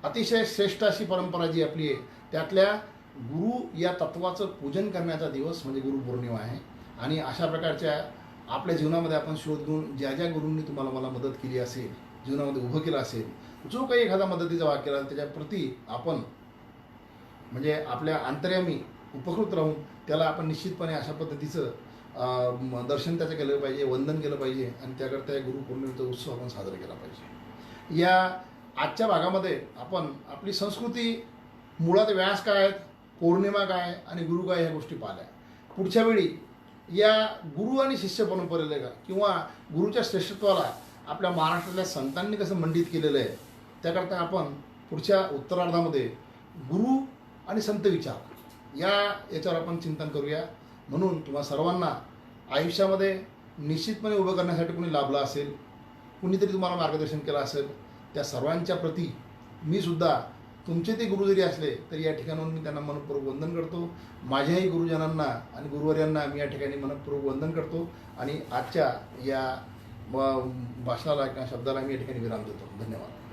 S1: अतिशय श्रेष्ठ अशी परंपरा जी आपली आहे त्यातल्या गुरु या तत्वाचं पूजन करण्याचा दिवस म्हणजे गुरुपौर्णिमा आहे. आणि अशा प्रकारच्या आपल्या जीवनामध्ये आपण शोध घेऊन ज्या ज्या गुरूंनी तुम्हाला मला मदत केली असेल, जीवनामध्ये उभं केलं असेल, जो काही एखादा मदतीचा वाक्य केला त्याच्याप्रती आपण म्हणजे आपल्या अंतर्यामी उपकृत राहून त्याला आपण निश्चितपणे अशा पद्धतीचं दर्शन त्याचं केलं पाहिजे, वंदन केलं पाहिजे आणि त्याकरता या गुरुपौर्णिमेचा उत्सव आपण साजरा केला पाहिजे. या आजच्या भागामध्ये आपण आपली संस्कृती मुळात व्यास काय आहेत, पौर्णिमा काय आणि गुरु काय ह्या गोष्टी पाहिल्या. पुढच्या वेळी या गुरु आणि शिष्य परंपरेला किंवा गुरुच्या श्रेष्ठत्वाला आपल्या महाराष्ट्रातल्या संतांनी कसं मंडित केलेलं आहे त्याकरता आपण पुढच्या उत्तरार्धामध्ये गुरु आणि संत विचार याच्यावर आपण चिंतन करूया. म्हणून तुम्हा सर्वांना आयुष्यामध्ये निश्चितपणे उभं करण्यासाठी कोणी लाभलं असेल, कुणीतरी तुम्हाला मार्गदर्शन केलं असेल, त्या सर्वांच्या प्रती मी सुद्धा तुमचे ते गुरु जरी असले तरी या ठिकाणाहून मी त्यांना मनपूर्वक वंदन करतो. माझ्याही गुरुजनांना आणि गुरुवर्यांना मी या ठिकाणी मनपूर्वक वंदन करतो आणि आजच्या या भाषणाला किंवा शब्दाला मी या ठिकाणी विराम देतो. धन्यवाद.